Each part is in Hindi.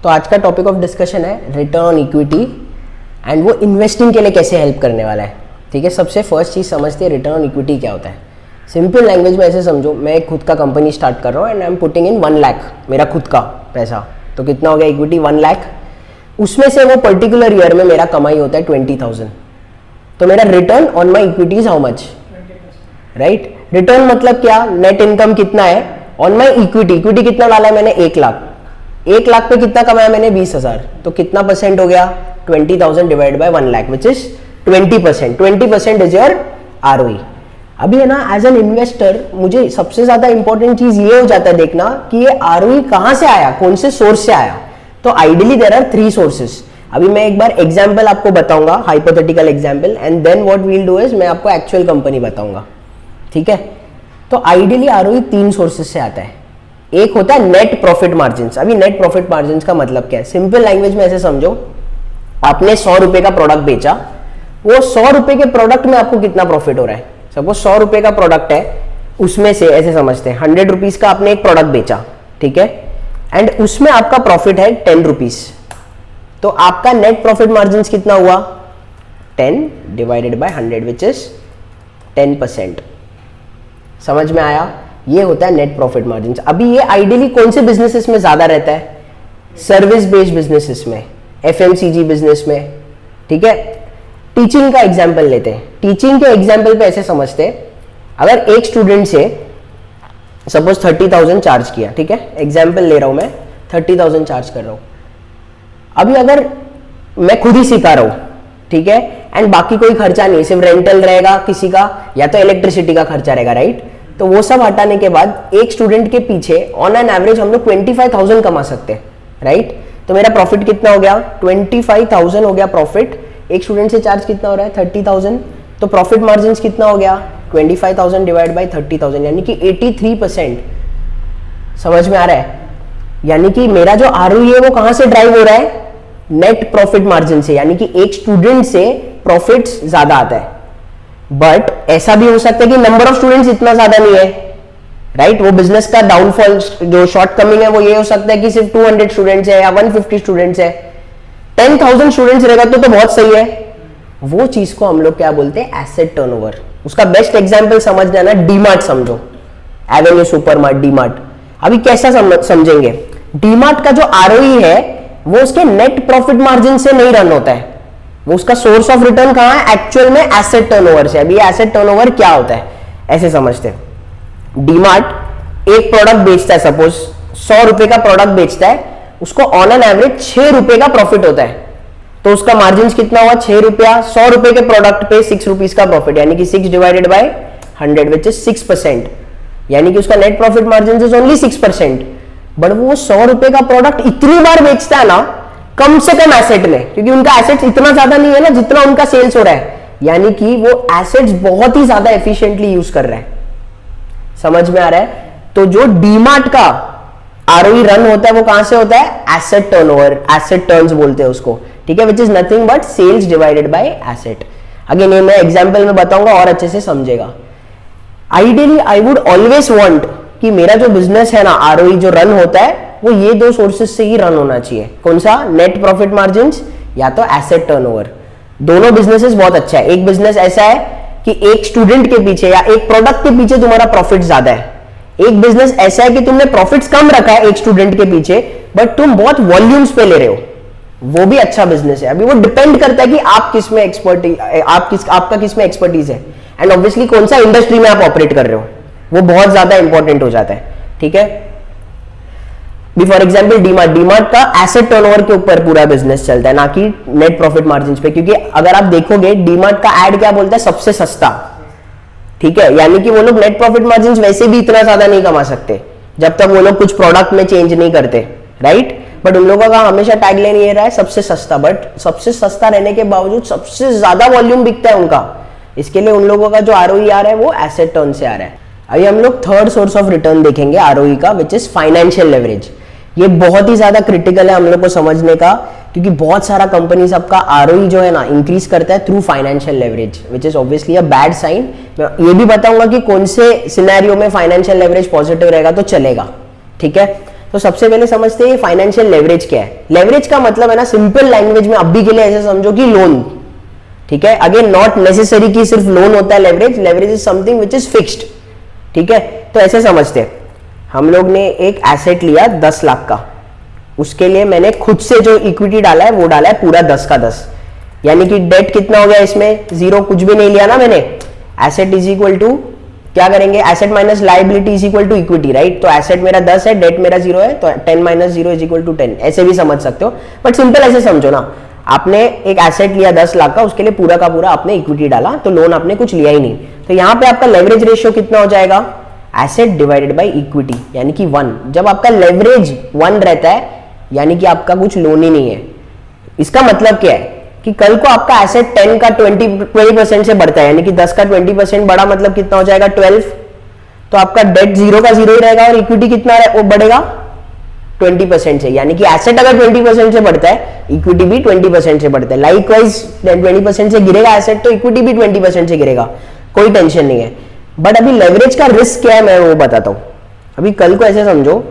तो आज का टॉपिक ऑफ डिस्कशन है रिटर्न ऑन इक्विटी एंड वो इन्वेस्टिंग के लिए कैसे हेल्प करने वाला है। ठीक है, सबसे फर्स्ट चीज़ समझते हैं रिटर्न ऑन इक्विटी क्या होता है। सिंपल लैंग्वेज में ऐसे समझो, मैं एक खुद का कंपनी स्टार्ट कर रहा हूँ and I am putting in 1 lakh मेरा खुद का पैसा, तो कितना हो गया इक्विटी 1 लाख। उसमें से वो पर्टिकुलर ईयर में मेरा कमाई होता है 20,000, तो मेरा return on my equity is how much, right. Return मतलब क्या, नेट इनकम कितना है ऑन माई इक्विटी। इक्विटी कितना डाला है मैंने 1 लाख, 1 लाख पे कितना कमाया मैंने 20,000, तो कितना परसेंट हो गया 20,000 divide by 1 lakh which is 20%। 20% is your ROE। अभी है ना, एज एन इन्वेस्टर मुझे सबसे ज्यादा इंपॉर्टेंट चीज ये हो जाता है देखना कि ये ROE कहां से आया, कौन से सोर्स से आया। तो आइडियली देयर आर 3 सोर्सेस। अभी मैं एक बार एग्जाम्पल आपको बताऊंगा, hypothetical example, and then what will do is मैं आपको एक्चुअल कंपनी बताऊंगा। ठीक है, तो आइडियली ROE 3 सोर्सेस से आता है। एक होता है नेट प्रॉफिट मार्जिन। अभी नेट प्रॉफिट मार्जिन का मतलब क्या है, सिंपल लैंग्वेज में ऐसे समझो, आपने 100 रुपए का प्रोडक्ट बेचा, वो 100 रुपए के प्रोडक्ट में आपको कितना प्रॉफिट हो रहा है। सपोज 100 रुपए का प्रोडक्ट है, उसमें से ऐसे समझते हैं 100 रुपीज का आपने एक प्रोडक्ट बेचा, ठीक है, एंड उसमें आपका प्रॉफिट है 10 रुपीज, तो आपका नेट प्रॉफिट मार्जिन कितना हुआ 10 डिवाइडेड बाय 100 विच इज 10%। समझ में आया, ये होता है नेट प्रॉफिट मार्जिन। अभी ये आइडियली कौन से बिजनेसेस में ज्यादा रहता है, सर्विस बेस्ड बिजनेसेस में, FMCG बिजनेस में। ठीक है, टीचिंग का एग्जांपल लेते हैं। टीचिंग के एग्जांपल पे ऐसे समझते हैं, अगर एक स्टूडेंट से सपोज 30,000 चार्ज किया, ठीक है, एग्जांपल ले रहा हूं मैं, 30,000 चार्ज कर रहा हूं। अभी अगर मैं खुद ही सिखा रहा हूं, ठीक है, एंड बाकी कोई खर्चा नहीं, सिर्फ रेंटल रहेगा किसी का या तो इलेक्ट्रिसिटी का खर्चा रहेगा, राइट। तो वो सब हटाने के बाद एक स्टूडेंट के पीछे ऑन एन एवरेज हम लोग 25,000 कमा सकते हैं, राइट। तो मेरा प्रॉफिट कितना हो गया 25,000 हो गया प्रॉफिट। एक स्टूडेंट से चार्ज कितना हो रहा है 30,000, तो प्रॉफिट मार्जिन कितना हो गया 25,000 डिवाइड बाई 30,000 यानी कि 83%। समझ में आ रहा है, यानी कि मेरा जो ROE है वो कहां से ड्राइव हो रहा है, नेट प्रॉफिट मार्जिन से, यानी कि एक स्टूडेंट से प्रॉफिट ज्यादा आता है। बट ऐसा भी हो सकता है कि नंबर ऑफ स्टूडेंट्स इतना ज्यादा नहीं है, राइट। वो बिजनेस का डाउनफॉल जो शॉर्ट कमिंग है वो ये हो सकता है कि सिर्फ 200 स्टूडेंट्स है या 150 स्टूडेंट्स है। 10,000 स्टूडेंट्स रहेगा तो बहुत सही है। वो चीज को हम लोग क्या बोलते हैं, एसेट टर्नओवर। उसका बेस्ट एग्जांपल समझ जाना, डीमार्ट समझो, एवेन्यू सुपरमार्ट, डीमार्ट। अभी कैसा समझेंगे, डीमार्ट का जो ROE है वो उसके नेट प्रॉफिट मार्जिन से नहीं रन होता है, वो उसका सोर्स ऑफ रिटर्न कहां है, एक्चुअल में एसेट टर्नओवर से। अभी एसेट टर्नओवर क्या होता है ऐसे समझते हैं। डीमार्ट एक प्रोडक्ट बेचता है, सपोज 100 रुपए का प्रोडक्ट बेचता है, उसको ऑन एन एवरेज 6 रुपए का प्रॉफिट होता है, तो उसका मार्जिन कितना हुआ 6 रुपया। 100 रुपए के प्रोडक्ट पे 6 रुपीज का प्रॉफिट, यानी कि 6 डिवाइडेड बाय 100 विच इज 6%, यानी कि उसका net profit margin is only 6%। But वो 100 रुपए का प्रोडक्ट इतनी बार बेचता है ना, कम से कम एसेट में, क्योंकि उनका एसेट्स इतना ज्यादा नहीं है ना जितना उनका सेल्स हो रहा है, यानी कि वो एसेट्स बहुत ही ज्यादा एफिशिएंटली यूज कर रहा है। समझ में आ रहा है, तो जो डीमार्ट का ROE रन होता है वो कहां से होता है, एसेट टर्नओवर, एसेट टर्न्स बोलते हैं उसको, ठीक है, which is nothing but sales divided by asset. Again ये मैं एग्जांपल में बताऊंगा और अच्छे से समझेगा। Ideally I would always want कि मेरा जो बिजनेस है ना, ROE जो रन होता है वो ये 2 सोर्सेस से ही रन होना चाहिए। कौन सा, नेट प्रॉफिट मार्जिन या तो एसेट टर्नओवर। दोनों बिजनेसेस बहुत अच्छा है। एक बिजनेस ऐसा है कि एक स्टूडेंट के पीछे या एक प्रोडक्ट के पीछे तुम्हारा प्रॉफिट ज्यादा है। एक बिजनेस ऐसा है कि तुमने प्रॉफिट्स कम रखा है एक स्टूडेंट के पीछे, बट तुम बहुत वॉल्यूम्स पे ले रहे हो, वो भी अच्छा बिजनेस है। अभी वो डिपेंड करता है कि आप किस में एक्सपर्टीज, आपका किस में एक्सपर्टीज है, एंड ऑब्वियसली कौन सा इंडस्ट्री में आप ऑपरेट कर रहे हो, वो बहुत ज्यादा इंपॉर्टेंट हो जाता है। ठीक है, फॉर एग्जाम्पल डीमार्ट का एसेट टर्नओवर के ऊपर पूरा बिजनेस चलता है, ना कि नेट प्रॉफिट मार्जिन पे। क्योंकि अगर आप देखोगे डीमार्ट का एड क्या बोलता है, सबसे सस्ता, ठीक है, यानी कि वो लोग नेट प्रॉफिट मार्जिन वैसे भी इतना ज्यादा नहीं कमा सकते जब तक वो लोग कुछ प्रोडक्ट में चेंज नहीं करते, राइट। बट उन लोगों का हमेशा टैगलाइन ये रहा है सबसे सस्ता, बट सबसे सस्ता रहने के बावजूद सबसे ज्यादा वॉल्यूम बिकता है उनका। इसके लिए उन लोगों का जो ROE आ रहा है वो एसेट टर्न से आ रहा है। अभी हम लोग थर्ड सोर्स ऑफ रिटर्न देखेंगे ROE का, विच इज फाइनेंशियल लेवरेज। ये बहुत ही ज्यादा क्रिटिकल है हम लोग को समझने का, क्योंकि बहुत सारा कंपनी सबका ROE जो है ना इंक्रीज करता है through financial leverage, which is obviously a bad sign. मैं ये भी बताऊंगा कि कौन से सिनेरियो में फाइनेंशियल लेवरेज पॉजिटिव रहेगा तो चलेगा, ठीक है। तो सबसे पहले समझते हैं फाइनेंशियल लेवरेज क्या है। लेवरेज का मतलब है ना, सिंपल लैंग्वेज में अभी के लिए ऐसे समझो कि लोन, ठीक है। अगेन नॉट नेसेसरी कि सिर्फ लोन होता है leverage, leverage is something which is fixed, ठीक है। तो ऐसे समझते हैं, हम लोग ने एक एसेट लिया 10 लाख का, उसके लिए मैंने खुद से जो इक्विटी डाला है वो डाला है पूरा 10 का 10, यानी कि डेट कितना हो गया इसमें, 0, कुछ भी नहीं लिया ना मैंने। एसेट इज इक्वल टू क्या करेंगे, asset minus liability is equal to equity, right. तो एसेट मेरा 10 है, डेट मेरा 0 है, तो 10 माइनस 0 इज इक्वल टू 10, ऐसे भी समझ सकते हो। बट सिंपल ऐसे समझो ना, आपने एक एसेट लिया 10 लाख का, उसके लिए पूरा का पूरा आपने इक्विटी डाला, तो लोन आपने कुछ लिया ही नहीं। तो यहाँ पे आपका लेवरेज रेशियो कितना हो जाएगा, एसेट डिवाइडेड बाई इक्विटी, यानी कि 1। जब आपका लेवरेज 1 रहता है यानी कि आपका कुछ लोन ही नहीं है। इसका मतलब क्या है कि कल को आपका एसेट 10 का 20% से बढ़ता है, यानी कि 10 का 20% बढ़ा, मतलब कितना हो जाएगा 12। तो आपका डेट 0 का 0 ही रहेगा और इक्विटी कितना वो बढ़ेगा 20% से, यानी कि एसेट अगर 20% से बढ़ता है, इक्विटी भी 20% से बढ़ता है। लाइकवाइज 20% से गिरेगा एसेट तो इक्विटी भी 20% से गिरेगा, कोई टेंशन नहीं है। बट अभी लेवरेज का रिस्क क्या है मैं वो बताता हूं। अभी कल को ऐसे समझो,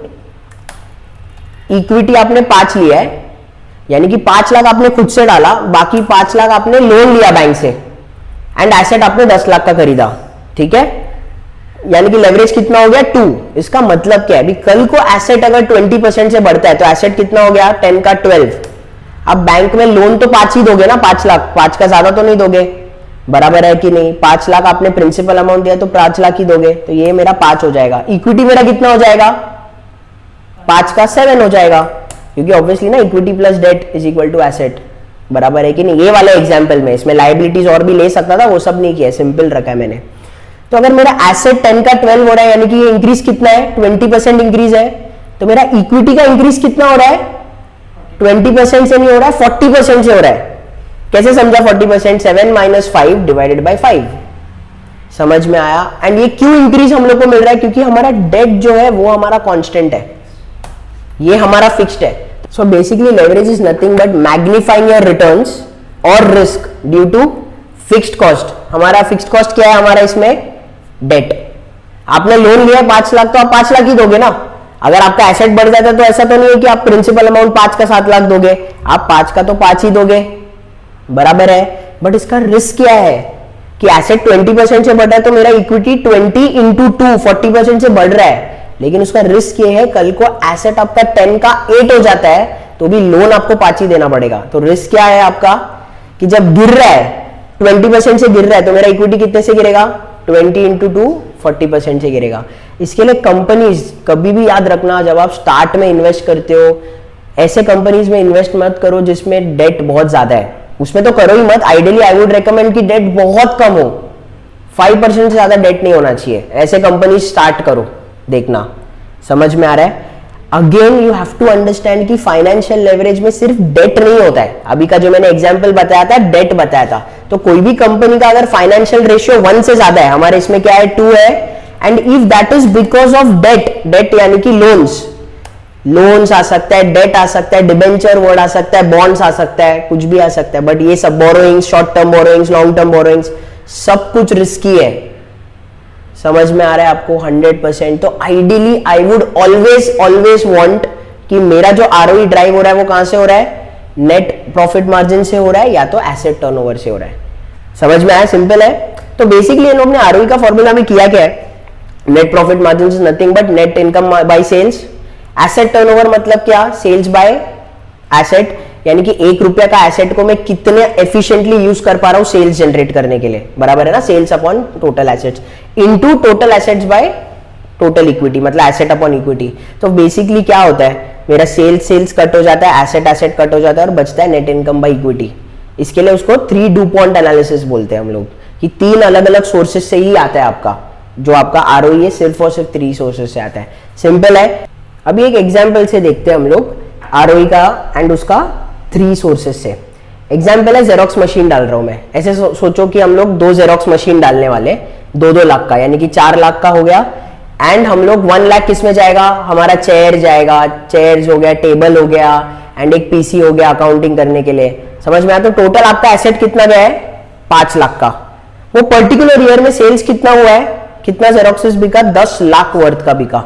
इक्विटी आपने 5 लिया है, यानी कि 5 लाख आपने खुद से डाला, बाकी 5 लाख आपने लोन लिया बैंक से, एंड एसेट आपने 10 लाख का खरीदा, ठीक है। यानी कि लेवरेज कितना हो गया 2। इसका मतलब क्या है, अभी कल को एसेट अगर 20% से बढ़ता है तो एसेट कितना हो गया 10 का 12। अब बैंक में लोन तो 5 ही दोगे ना, 5 लाख, 5 का ज्यादा तो नहीं दोगे, बराबर है कि नहीं। 5 लाख आपने प्रिंसिपल अमाउंट दिया तो 5 लाख ही दोगे, तो ये मेरा 5 हो जाएगा। इक्विटी मेरा कितना हो जाएगा, 5 का 7 हो जाएगा, क्योंकि ऑब्वियसली ना equity plus debt is equal to asset, बराबर है कि नहीं। ये वाले एग्जांपल में इसमें लायबिलिटीज और भी ले सकता था, वो सब नहीं किया, सिंपल रखा है मैंने। तो अगर मेरा एसेट 10 का 12 हो रहा है, यानी कि ये इंक्रीज कितना है 20% इंक्रीज है, तो मेरा इक्विटी का इंक्रीज कितना हो रहा है 20% से नहीं हो रहा है, 40% से हो रहा है। कैसे समझा 40%, 7 माइनस 5 डिवाइडेड बाई 5, समझ में आया। एंड ये क्यों इंक्रीज हम लोग को मिल रहा है, क्योंकि हमारा डेट जो है वो हमारा कांस्टेंट है, ये हमारा फिक्स्ड है। So basically leverage is nothing but magnifying your returns और risk due to fixed cost. हमारा फिक्स्ड कॉस्ट क्या है हमारा इसमें, डेट। आपने लोन लिया 5 लाख तो आप 5 लाख ही दोगे ना। अगर आपका एसेट बढ़ जाता है तो ऐसा तो नहीं है कि आप प्रिंसिपल अमाउंट 5 का 7 लाख दोगे, आप 5 का तो 5 ही दोगे, बराबर है। बट इसका रिस्क क्या है कि एसेट 20% से बढ़ रहा है तो मेरा इक्विटी 20 इंटू 2 40% से बढ़ रहा है, लेकिन उसका रिस्क ये है कल को एसेट आपका 10 का 8 हो जाता है तो भी लोन आपको 5 ही देना पड़ेगा। तो रिस्क क्या है आपका कि जब गिर रहा है 20% से गिर रहा है तो मेरा इक्विटी कितने से गिरेगा 20 इंटू 2 40% से गिरेगा। इसके लिए कंपनीज कभी भी याद रखना, जब आप स्टार्ट में इन्वेस्ट करते हो ऐसे कंपनीज में इन्वेस्ट मत करो जिसमें डेट बहुत ज्यादा है, उसमें तो करो ही मत। आइडियली आई वुड रेकमेंड कि डेट बहुत कम हो, 5% से ज्यादा डेट नहीं होना चाहिए। ऐसे कंपनी स्टार्ट करो, देखना समझ में आ रहा है। Again you have to understand कि फाइनेंशियल लेवरेज में सिर्फ डेट नहीं होता है। अभी का जो मैंने एग्जांपल बताया था डेट बताया था, तो कोई भी कंपनी का अगर फाइनेंशियल रेशियो 1 से ज्यादा है, हमारे इसमें क्या है 2 है, and if that is because of debt, debt यानी कि लोन्स आ सकता है, डेट आ सकता है, डिबेंचर वर्ड आ सकता है, बॉन्ड्स आ सकता है, कुछ भी आ सकता है, बट ये सब borrowings, short term borrowings, long term borrowings, सब कुछ रिस्की है। समझ में आ रहा है आपको 100%। तो ideally I would always want कि मेरा जो आरओई ड्राइव हो रहा है वो कहां से हो रहा है, नेट प्रॉफिट मार्जिन से हो रहा है या तो एसेट टर्नओवर से हो रहा है। समझ में आया, सिंपल है। तो बेसिकली इन लोगों ने आरओई का फॉर्मूला में किया क्या है, net profit margin is nothing but net income by sales. Asset turnover मतलब क्या, सेल्स बाय एसेट, यानी कि 1 रुपया का एसेट को मैं कितने एफिशिएंटली यूज कर पा रहा हूं सेल्स जनरेट करने के लिए, बराबर है ना, sales upon total assets into total assets by total equity, मतलब एसेट अपॉन इक्विटी। तो बेसिकली क्या होता है, मेरा सेल्स कट हो जाता है, एसेट कट हो जाता है और बचता है नेट इनकम बाय इक्विटी। इसके लिए उसको 3 DuPont एनालिसिस बोलते हैं हम लोग, कि 3 अलग अलग सोर्सेज से ही आता है आपका जो आपका आरओई है, सिर्फ और सिर्फ 3 सोर्सेज से आता है। सिंपल है। अभी एक एग्जाम्पल से देखते हैं हम लोग आरओई का एंड उसका 3 सोर्सेज से। एग्जाम्पल है जेरोक्स मशीन डाल रहा हूं मैं। ऐसे सोचो कि हम लोग 2 जेरोक्स मशीन डालने वाले, 2-2 लाख का, यानी कि 4 लाख का हो गया। एंड हम लोग 1 लाख किस में जाएगा, हमारा चेयर जाएगा, चेयर्स हो गया, टेबल हो गया एंड एक पीसी हो गया अकाउंटिंग करने के लिए। समझ में आया। तो टोटल आपका एसेट कितना गया है 5 लाख का। वो पर्टिकुलर ईयर में सेल्स कितना हुआ है, कितना जेरोक्सेस बिका, 10 लाख वर्थ का बिका।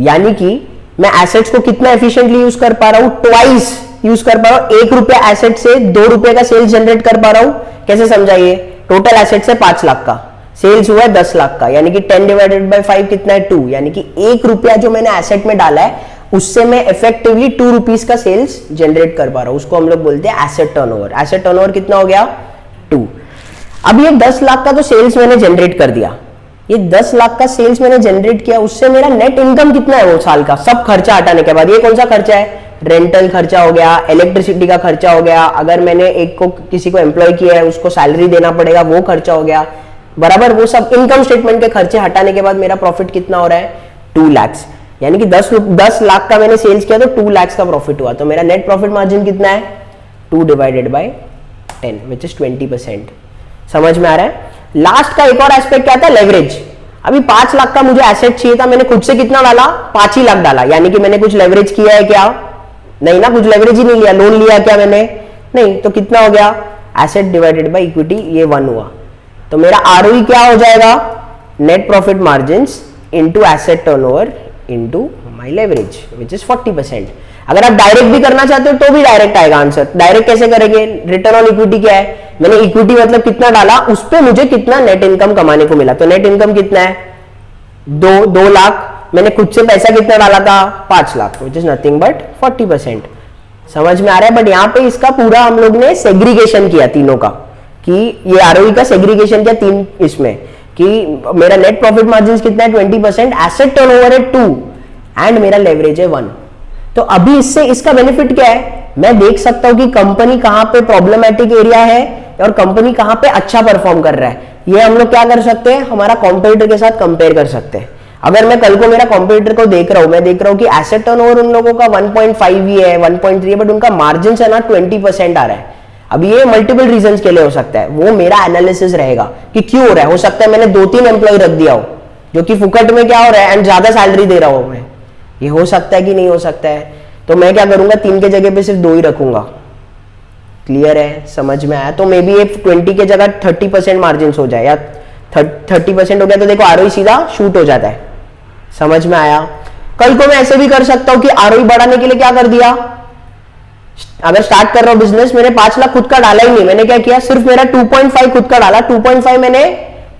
यानी कि मैं एसेट्स को कितना एफिशिएंटली यूज कर पा रहा हूं, ट्वाइस यूज कर पा रहा हूं। 1 रुपया एसेट से 2 रुपए का सेल्स जनरेट कर पा रहा हूं। कैसे समझाइए, टोटल एसेट से 5 लाख का सेल्स हुआ है 10 लाख का, यानी कि 10 डिवाइडेड बाय 5 कितना है 2, यानी कि 1 रुपया जो मैंने एसेट में डाला है उससे मैं इफेक्टिवली 2 रुपीज का सेल्स जनरेट कर पा रहा हूं। उसको हम लोग बोलते हैं एसेट टर्नओवर। एसेट टर्नओवर कितना हो गया 2। अब ये 10 लाख का तो सेल्स मैंने जनरेट कर दिया, ये 10 लाख का सेल्स मैंने जनरेट किया, उससे मेरा नेट इनकम कितना है वो साल का, सब खर्चा हटाने के बाद। ये कौन सा खर्चा है, रेंटल खर्चा हो गया, इलेक्ट्रिसिटी का खर्चा हो गया, अगर मैंने एक को किसी को एम्प्लॉय किया है उसको सैलरी देना पड़ेगा वो खर्चा हो गया, बराबर। वो सब इनकम स्टेटमेंट के खर्चे हटाने के बाद मेरा प्रॉफिट कितना हो रहा है 2 लाख, यानी कि 10 लाख का मैंने सेल्स किया तो 2 लाख का प्रॉफिट हुआ। तो मेरा नेट प्रॉफिट मार्जिन कितना है 2 डिवाइडेड बाय 10 विच इज 20%। समझ में आ रहा है। लास्ट का एक और एस्पेक्ट क्या था, लेवरेज। अभी 5 लाख का मुझे एसेट चाहिए था, मैंने खुद से कितना डाला 5 ही लाख डाला, यानी कि मैंने कुछ लेवरेज किया है क्या, नहीं ना, कुछ लेवरेज ही नहीं लिया, लोन लिया क्या मैंने, नहीं। तो कितना हो गया एसेट डिवाइडेड बाय इक्विटी, ये 1 हुआ। तो मेरा आरओई क्या हो जाएगा, net profit margin into asset turnover into my leverage which is 40%। अगर आप डायरेक्ट भी करना चाहते हो तो भी डायरेक्ट आएगा आंसर। डायरेक्ट कैसे करेंगे, रिटर्न ऑन इक्विटी क्या है, मैंने इक्विटी मतलब कितना डाला उस पे मुझे कितना नेट इनकम कमाने को मिला। तो नेट इनकम कितना है 2 लाख, मैंने खुद से पैसा कितना डाला था 5 लाख विच इज नथिंग बट 40%। समझ में आ रहा है। बट यहाँ पे इसका पूरा हम लोग ने सेग्रीगेशन किया तीनों का, कि ये आरओई का सेग्रीगेशन किया 3 इसमें, कि मेरा नेट प्रॉफिट मार्जिन कितना है 20%, एसेट टर्नओवर है 2 एंड मेरा लेवरेज है 1। तो अभी इससे इसका बेनिफिट क्या है, मैं देख सकता हूं कि कंपनी कहां पे प्रॉब्लमेटिक एरिया है और कंपनी कहां पे अच्छा परफॉर्म कर रहा है। ये हम लोग क्या कर सकते हैं, हमारा कॉम्पिटिटर के साथ कंपेयर कर सकते हैं। अगर मैं कल को मेरा कॉम्पिटिटर को देख रहा हूं, मैं देख रहा हूं कि एसेट टर्नओवर उन लोगों का 1.5 ही है, 1.3 है, बट उनका मार्जिन है ना 20% आ रहा है। अब ये मल्टीपल रीजंस के लिए हो सकता है, वो मेरा एनालिसिस रहेगा कि क्यों हो रहा है। हो सकता है मैंने 2-3 एम्प्लॉय रख दिया हो जो कि फुकट में क्या हो रहा है एंड ज्यादा सैलरी दे रहा हूं मैं, ये हो सकता है कि नहीं हो सकता है। तो मैं क्या करूंगा 3 के जगह पे सिर्फ 2 ही रखूंगा। क्लियर है, समझ में आया। तो मे बी ये 20 के जगह 30% मार्जिन हो जाए या 30% हो गया तो देखो आरओई सीधा शूट हो जाता है। समझ में आया। कल को मैं ऐसे भी कर सकता हूं कि आरओई बढ़ाने के लिए क्या कर दिया, अगर स्टार्ट कर रहा हूं बिजनेस, मैंने 5 लाख खुद का डाला ही नहीं, मैंने क्या किया सिर्फ मेरा 2.5 खुद का डाला, 2.5 मैंने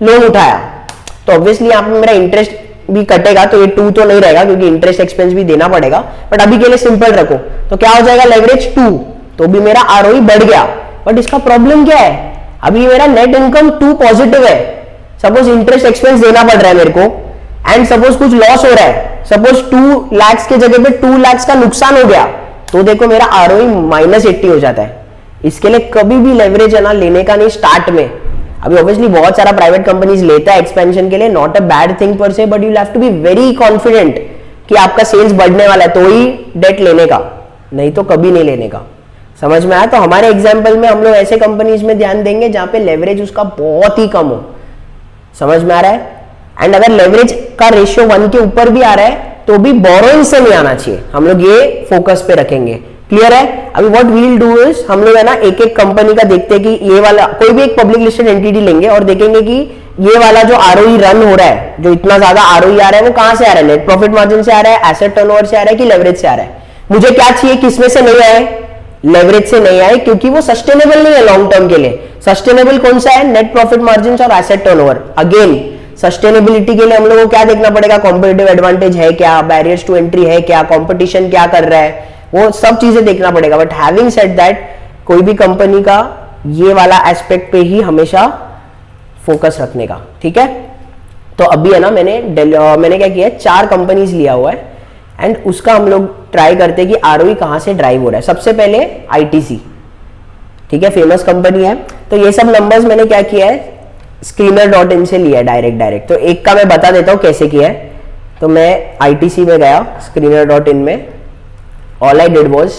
लोन उठाया। तो ऑब्वियसली यहाँ पे मेरा इंटरेस्ट भी कटेगा, तो ये 2 तो नहीं रहेगा क्योंकि इंटरेस्ट एक्सपेंस भी देना पड़ेगा, बट अभी के लिए सिंपल रखो। तो क्या हो जाएगा लेवरेज 2, तो भी मेरा आरओई बढ़ गया। बट इसका प्रॉब्लम क्या है, अभी मेरा नेट इनकम 2 पॉजिटिव है, सपोज इंटरेस्ट एक्सपेंस देना पड़ रहा है मेरे को एंड सपोज कुछ लॉस हो रहा है, सपोज 2 लाख के जगह पे 2 लाख का नुकसान हो गया, तो देखो मेरा आरओई -80 हो जाता है। इसके लिए कभी भी लेवरेज है ना लेने का नहीं स्टार्ट में। अभी ऑब्वियसली बहुत सारा प्राइवेट कंपनीज लेता है एक्सपेंशन के लिए, नॉट अ बैड थिंग पर से, but you have to be very confident कि आपका सेल्स बढ़ने वाला है तो ही डेट लेने का, नहीं तो कभी नहीं लेने का। समझ में आया। तो हमारे एग्जाम्पल में हम लोग ऐसे कंपनीज में ध्यान देंगे जहां पे लेवरेज उसका बहुत ही कम हो। समझ में आ रहा है। एंड अगर लेवरेज का रेशियो 1 के ऊपर भी आ रहा है तो भी बोरोइंग से नहीं आना चाहिए, हम लोग ये फोकस पे रखेंगे। क्लियर है। अभी what we will do is, हम लोग है ना एक एक कंपनी का देखते हैं कि ये वाला कोई भी एक पब्लिक लिस्टेड एंटिटी लेंगे और देखेंगे कि ये वाला जो आरओई रन हो रहा है, जो इतना ज्यादा आरओई आ रहा है वो कहां से आ रहा है, नेट प्रॉफिट मार्जिन से आ रहा है, एसेट टर्नओवर से आ रहा है कि लेवरेज से आ रहा है। मुझे क्या चाहिए, किसमें से नहीं आए, लेवरेज से नहीं आए, क्योंकि वो सस्टेनेबल नहीं है लॉन्ग टर्म के लिए। सस्टेनेबल कौन सा है, नेट प्रॉफिट मार्जिन और एसेट टर्नओवर। अगेन सस्टेनेबिलिटी के लिए हम लोगों को क्या देखना पड़ेगा, कॉम्पिटिटिव एडवांटेज है क्या, बैरियर्स टू एंट्री है क्या, कंपटीशन क्या कर रहा है, वो सब चीजें देखना पड़ेगा। बट हैविंग सेड दैट, कोई भी कंपनी का ये वाला एस्पेक्ट पे ही हमेशा फोकस रखने का। ठीक है। तो अभी है ना मैंने क्या किया है, 4 कंपनीज लिया हुआ है एंड उसका हम लोग ट्राई करते हैं कि आरओई कहां से ड्राइव हो रहा है। सबसे पहले आईटीसी, ठीक है, फेमस कंपनी है। तो ये सब नंबर्स मैंने क्या किया है, screener.in से लिया है डायरेक्ट। तो एक का मैं बता देता हूं कैसे किया है। तो मैं आईटीसी में गया, screener.in में, all I did was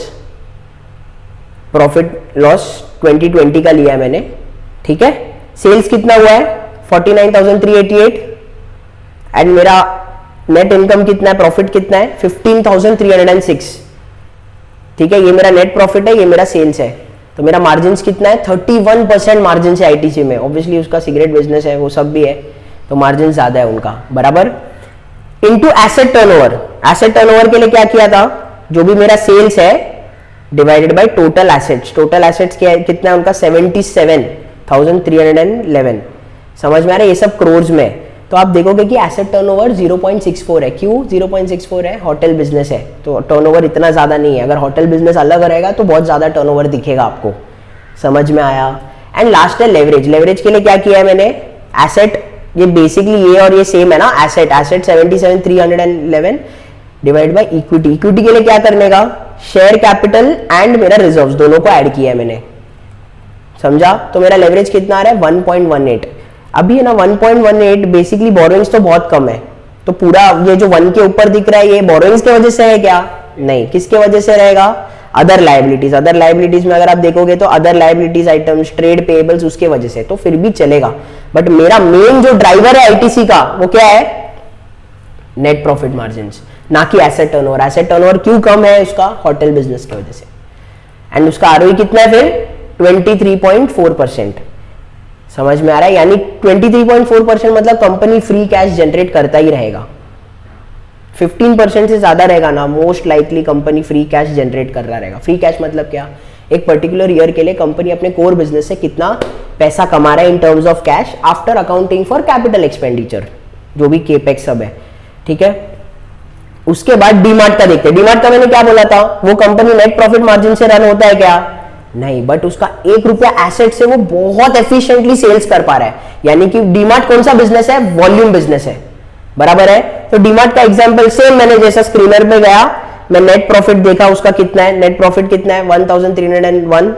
profit loss 2020 का लिया है मैंने। ठीक है। सेल्स कितना हुआ है 49,388 एंड मेरा नेट इनकम कितना है, प्रॉफिट कितना है 15,306। ठीक है। ये मेरा नेट प्रॉफिट है, ये मेरा सेल्स है। तो मेरा मार्जिन कितना है 31% मार्जिन है आईटीसी में। ऑब्वियसली उसका सिगरेट बिजनेस है, वो सब भी है, तो मार्जिन ज्यादा है उनका, बराबर। Into asset turnover. Asset turnover के लिए क्या किया था, जो भी मेरा सेल्स है divided by total assets, total assets कितना है उनका 77,311, समझ में आ रहा है, ये सब क्रोर्स में। तो आप देखोगे कि एसेट टर्नओवर 0.64 है। क्यों 0.64 है, होटल बिजनेस है तो टर्नओवर इतना ज्यादा नहीं है। अगर होटल बिजनेस अलग रहेगा तो बहुत ज्यादा टर्नओवर दिखेगा आपको, समझ में आया। एंड लास्ट है लेवरेज। लेवरेज के लिए क्या किया है मैंने, एसेट, ये बेसिकली ये और ये सेम है ना, asset 77,311 divide by equity. Equity के लिए क्या करने का, शेयर कैपिटल एंड मेरा रिजर्व्स दोनों को ऐड किया है मैंने, समझा। तो मेरा लेवरेज कितना आ रहा है 1.18। अभी है ना 1.18, बेसिकली बोरोइंग्स तो बहुत कम है, तो पूरा ये जो 1 के ऊपर दिख रहा है ये बोरोइंग्स की वजह से है क्या, नहीं, किसके वजह से रहेगा, अदर लायबिलिटीज। अदर लायबिलिटीज में अगर आप देखोगे तो other liabilities items, trade payables, उसके वजह से, तो फिर भी चलेगा। बट मेरा मेन जो ड्राइवर है आईटीसी का वो क्या है, नेट प्रॉफिट मार्जिन, ना कि एसेट टर्नओवर। एसेट टर्नओवर क्यों कम है उसका, होटल बिजनेस की वजह से। एंड उसका आरओई कितना है फिर 23.4%, समझ में आ रहा है। यानी 23.4% मतलब कंपनी फ्री कैश जनरेट करता ही रहेगा। 15% से ज्यादा रहेगा ना, most likely company free cash generate कर रहा रहेगा। फ्री कैश मतलब क्या, एक पर्टिकुलर ईयर के लिए कंपनी अपने कोर बिजनेस से कितना पैसा कमा रहा है in terms of cash after accounting for capital expenditure, जो भी केपेक्स सब है, ठीक है। उसके बाद डीमार्ट का देखते हैं। डीमार्ट का मैंने क्या बोला था, वो कंपनी नेट प्रॉफिट मार्जिन से रन होता है क्या, नहीं, बट उसका 1 रुपया एसेट से वो बहुत एफिशिएंटली सेल्स कर पा रहा है। यानी कि डीमार्ट कौन सा बिजनेस है, वॉल्यूम बिजनेस है, बराबर है। तो डीमार्ट का एग्जांपल सेम, मैंने जैसा स्क्रीनर पे गया, मैं नेट प्रॉफिट देखा, उसका कितना है, नेट प्रॉफिट कितना है 1301,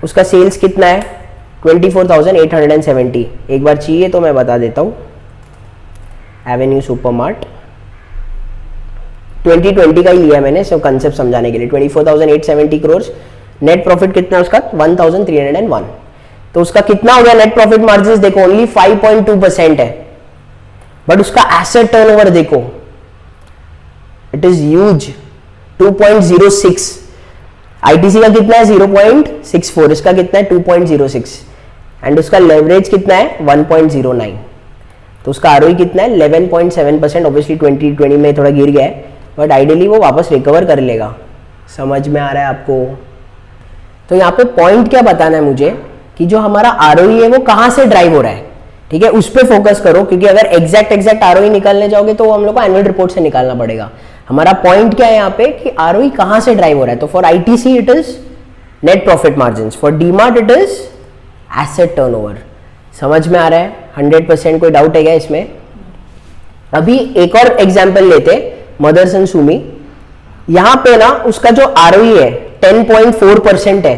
उसका सेल्स कितना है 24,870। एक बार चाहिए तो मैं बता देता हूं, एवेन्यू सुपरमार्ट 2020 का ही लिया मैंने, सब कंसेप्ट समझाने के लिए। 24,870 करोड़, नेट प्रॉफिट कितना है उसका 1301। तो उसका कितना हो गया नेट प्रॉफिट मार्जिन, देखो ओनली 5.2% है, बट उसका एसेट टर्नओवर देखो इट इज ह्यूज 2.06। आईटीसी का कितना है 0.64, इसका कितना है 2.06, एंड उसका लेवरेज कितना है 1.09। तो उसका आरओई कितना है 11.7%। ऑब्वियसली 2020 में थोड़ा गिर गया है, बट आइडियली वो वापस रिकवर कर लेगा, समझ में आ रहा है आपको। तो यहाँ पे पॉइंट क्या बताना है मुझे, कि जो हमारा आरओई है वो कहाँ से ड्राइव हो रहा है, ठीक है, उस पर फोकस करो। क्योंकि अगर एग्जैक्ट आरओई निकालने जाओगे तो हम लोग को एनुअल रिपोर्ट से निकालना पड़ेगा। हमारा पॉइंट क्या है यहाँ पे, कि आरओई कहाँ से ड्राइव हो रहा है। तो for ITC it is net profit margin, for DMart it is asset turnover. समझ में आ रहा है 100%, कोई डाउट है क्या इसमें। अभी एक और एग्जाम्पल लेते, मदर्स एंड सुमी। यहां पे ना उसका जो आरओई है 10.4% है।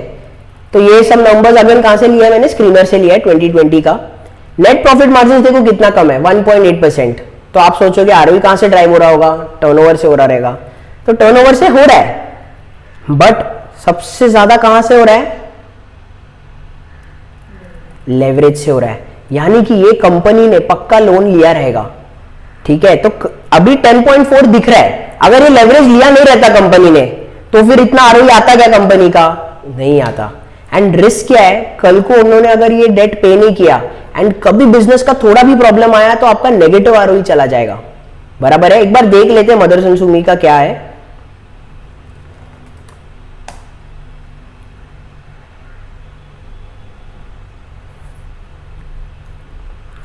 तो ये सब नंबर्स अगेन कहां से लिया है मैंने, स्क्रीनर से लिया है 2020 का। नेट प्रॉफिट मार्जिन देखो कितना कम है 1.8%। तो आप सोचोगे आरओई कहां से ड्राइव हो रहा होगा, टर्नओवर से हो रहा रहेगा। तो टर्नओवर से हो रहा है, बट सबसे ज्यादा कहां से हो रहा है, लेवरेज से हो रहा है। यानी कि ये कंपनी ने पक्का लोन लिया रहेगा, ठीक है। तो अभी 10.4 दिख रहा है, अगर ये लेवरेज लिया नहीं रहता कंपनी ने तो फिर इतना आरओई आता क्या कंपनी का, नहीं आता। एंड रिस्क क्या है, कल को उन्होंने अगर ये डेट पे नहीं किया एंड कभी बिजनेस का थोड़ा भी प्रॉब्लम आया तो आपका नेगेटिव आरओई चला जाएगा, बराबर है। एक बार देख लेते हैं मदर्स एंड सुमी का क्या है।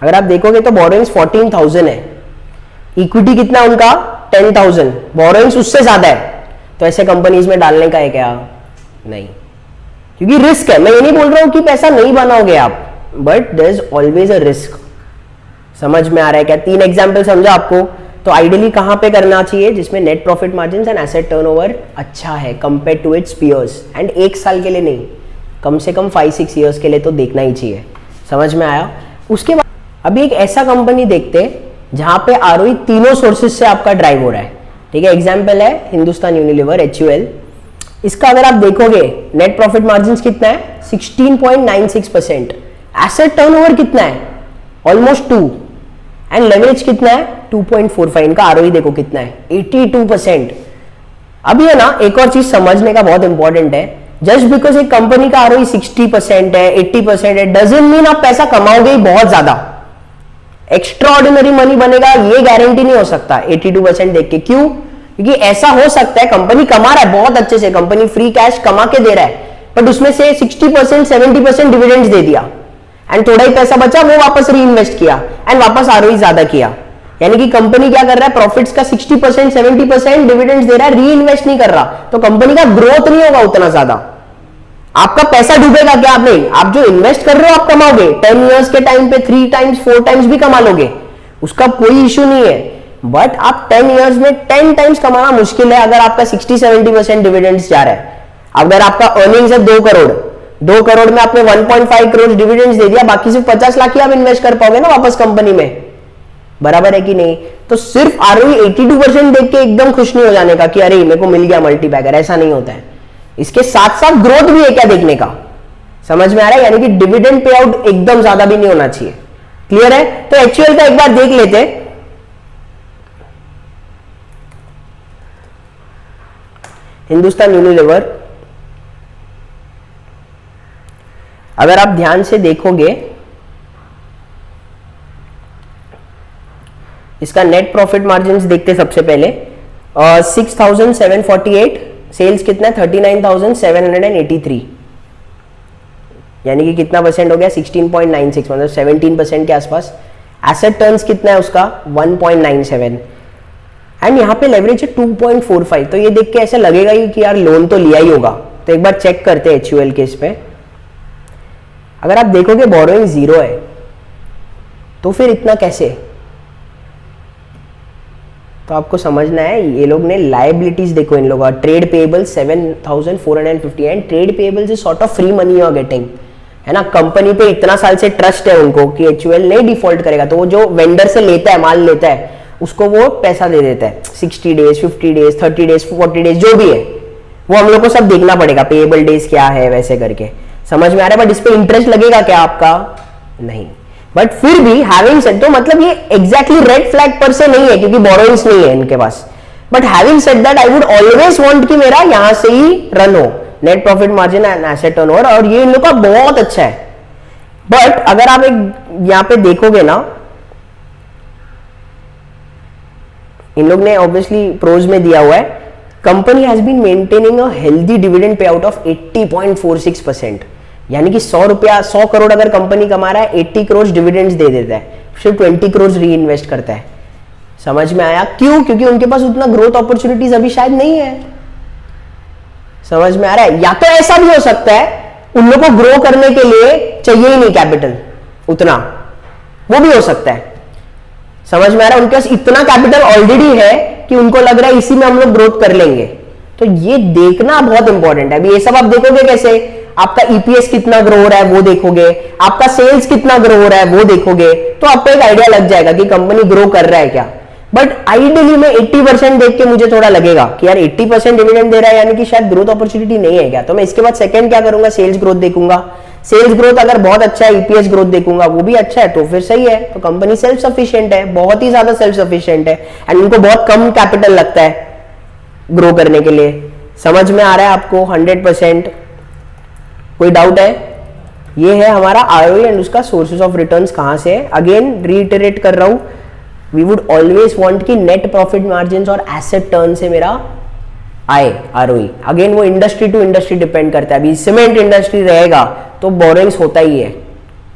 अगर आप देखोगे तो बोरोइंग्स 14,000 है, इक्विटी कितना उनका 10,000, बोरोइंग्स उससे ज्यादा है। तो ऐसे कंपनीज में डालने का है क्या, नहीं, क्योंकि रिस्क है। मैं ये नहीं बोल रहा हूं कि पैसा नहीं बनाओगे आप, but there is always a risk. समझ में आ रहा है क्या, 3 एग्जाम्पल समझा आपको। तो आइडियली कहां पे करना चाहिए, जिसमें net profit margin and asset turnover अच्छा है compare to its peers. And 1 साल के लिए नहीं, कम से कम 5-6 ईयर्स के लिए तो देखना ही चाहिए। समझ में आया। उसके बाद अभी एक ऐसा कंपनी देखते हैं जहां पे आरओई तीनों सोर्सेज से आपका ड्राइव हो रहा है, ठीक है। एग्जांपल है हिंदुस्तान यूनिलीवर HUL। इसका अगर आप देखोगे नेट प्रॉफिट मार्जिन कितना है 16.96%, एसेट टर्नओवर कितना है ऑलमोस्ट 2, एंड लेवरेज कितना है 2.45। इनका आरओई देखो कितना है 82%। अब ये ना एक और चीज समझने का बहुत इंपॉर्टेंट है, जस्ट बिकॉज एक कंपनी का आरओई 60% है 80% है डजंट मीन आप पैसा कमाओगे ही बहुत ज्यादा, एक्स्ट्रा ऑर्डिनरी मनी बनेगा ये गारंटी नहीं हो सकता 82% देख के। क्यों, क्योंकि ऐसा हो सकता है कंपनी कमा रहा है बहुत अच्छे से, कंपनी फ्री कैश कमा के दे रहा है, बट उसमें से 60% 70% डिविडेंड्स दे दिया एंड थोड़ा ही पैसा बचा वो वापस री इन्वेस्ट किया एंड वापस आरओई ज्यादा किया। यानी कि कंपनी क्या कर रहा है, प्रॉफिट्स का 60% 70% डिविडेंड्स दे रहा है, री इन्वेस्ट नहीं कर रहा, तो कंपनी का ग्रोथ नहीं होगा उतना ज्यादा, आपका पैसा डूबेगा क्या? आप नहीं, आप जो इन्वेस्ट कर रहे हो आप कमाओगे, 10 इयर्स के टाइम पे 3 टाइम्स 4 टाइम्स भी कमा लोगे, उसका कोई इश्यू नहीं है। बट आप 10 इयर्स में 10 टाइम्स कमाना मुश्किल है अगर आपका 60-70% डिविडेंड्स जा रहा है। अगर आपका अर्निंग्स है 2 करोड़, 2 करोड़ में आपने 1.5 करोड़ डिविडेंड्स दे दिया, बाकी सिर्फ 50 लाख ही आप इन्वेस्ट कर पाओगे ना वापस कंपनी में, बराबर है कि नहीं? तो सिर्फ आरओई 82% देख के एकदम खुश नहीं हो जाने का कि अरे मेरे को मिल गया मल्टीबैगर, ऐसा नहीं होता है। इसके साथ साथ ग्रोथ भी है क्या देखने का, समझ में आ रहा है? यानी कि डिविडेंड पे आउट एकदम ज्यादा भी नहीं होना चाहिए। क्लियर है? तो एचयूएल का एक बार देख लेते हैं। हिंदुस्तान यूनिलीवर, अगर आप ध्यान से देखोगे इसका नेट प्रॉफिट मार्जिन देखते सबसे पहले, 6,748, सेल्स कितना है 39,783, यानी कि कितना परसेंट हो गया 16.96, मतलब 17% के आसपास। एसेट टर्न्स कितना है उसका 1.97 एंड यहाँ पे लेवरेज है 2.45। तो ये देख के ऐसा लगेगा ही कि यार लोन तो लिया ही होगा, तो एक बार चेक करते हैं एचयूएल के इस पे। अगर आप देखोगे बोरोइंग 0 है, तो फिर इतना कैसे? तो आपको समझना है ये लोग ने लायबिलिटीज देखो इन लोगों का, trade payable 7,450 and trade payables is sort of free money you are getting, है ना? कंपनी पे इतना साल से ट्रस्ट है उनको कि एचयूएल नहीं डिफॉल्ट करेगा, तो वो जो वेंडर से लेता है माल लेता है उसको वो पैसा दे देता है 60 डेज 50 डेज 30 डेज 40 डेज जो भी है, वो हम लोग को सब देखना पड़ेगा पेएबल डेज क्या है वैसे करके, समझ में आ रहा है? बट इस पे इंटरेस्ट लगेगा क्या आपका? नहीं। बट फिर भी हैविंग सेड, तो मतलब ये एग्जैक्टली रेड फ्लैग पर से नहीं है क्योंकि बोरोइंग्स नहीं है इनके पास, but having said that I would always want कि मेरा यहां से ही रन हो net profit margin and asset turnover, और ये इन लोग का बहुत अच्छा है। बट अगर आप एक यहां पे देखोगे ना, इन लोग ने ऑब्वियसली प्रोज में दिया हुआ है, company has been maintaining a healthy dividend payout of 80.46%, यानी कि 100 करोड़ अगर कंपनी कमा रहा है 80 करोड़ डिविडेंड्स दे देता है, सिर्फ 20 करोड़ री इन्वेस्ट करता है। समझ में आया? क्यों? क्योंकि उनके पास उतना ग्रोथ अपॉर्चुनिटीज अभी शायद नहीं है। समझ में आ रहा है? या तो ऐसा भी हो सकता है उन लोगों को ग्रो करने के लिए चाहिए ही नहीं कैपिटल उतना, वो भी हो सकता है। समझ में आ रहा है? उनके पास इतना कैपिटल ऑलरेडी है कि उनको लग रहा है इसी में हम लोग ग्रोथ कर लेंगे। तो ये देखना बहुत इंपॉर्टेंट है। अभी ये सब आप देखोगे कैसे, आपका ईपीएस कितना ग्रो हो रहा है वो देखोगे, आपका सेल्स कितना ग्रो हो रहा है वो देखोगे, तो आपको एक आइडिया लग जाएगा कि कंपनी ग्रो कर रहा है क्या। बट आइडियली में 80% देख के मुझे थोड़ा लगेगा कि यार 80% डिविडेंड दे रहा है, यानी कि शायद ग्रोथ अपॉर्चुनिटी नहीं है क्या। तो मैं इसके बाद सेकंड क्या करूंगा, सेल्स ग्रोथ देखूंगा। सेल्स ग्रोथ अगर बहुत अच्छा है, ईपीएस ग्रोथ देखूंगा वो भी अच्छा है, तो फिर सही है। तो कंपनी सेल्फ सफिशिएंट है, बहुत ही ज्यादा सेल्फ सफिशिएंट है, एंड उनको बहुत कम कैपिटल लगता है ग्रो करने के लिए। समझ में आ रहा है आपको 100%? कोई डाउट है? ये है हमारा आरओई एंड उसका सोर्सेज ऑफ रिटर्न्स कहां से है। अगेन रीइटरेट कर रहा हूं, वी वुड ऑलवेज वांट कि नेट प्रॉफिट मार्जिन और एसेट टर्न से मेरा आए आरओई। अगेन वो इंडस्ट्री टू इंडस्ट्री डिपेंड करता है। अभी सीमेंट इंडस्ट्री रहेगा तो बोरिंग्स होता ही है।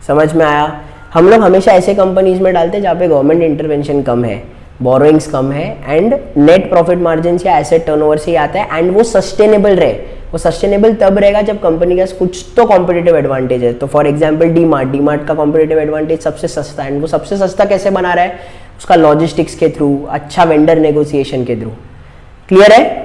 समझ में आया? हम लोग हमेशा ऐसे कंपनीज में डालते हैं जहाँ पे गवर्नमेंट इंटरवेंशन कम है, बोरोइंग्स कम है, एंड नेट प्रॉफिट मार्जिन या एसेट टर्नओवर से ही आता है, एंड वो सस्टेनेबल रहे। वो सस्टेनेबल तब रहेगा जब कंपनी का कुछ तो कॉम्पिटिटिव एडवांटेज है। तो फॉर एग्जांपल डीमार्ट का कॉम्पिटिटिव एडवांटेज सबसे सस्ता है, एंड वो सबसे सस्ता कैसे बना रहा है? उसका लॉजिस्टिक्स के थ्रू, अच्छा वेंडर नेगोशिएशन के थ्रू। क्लियर है?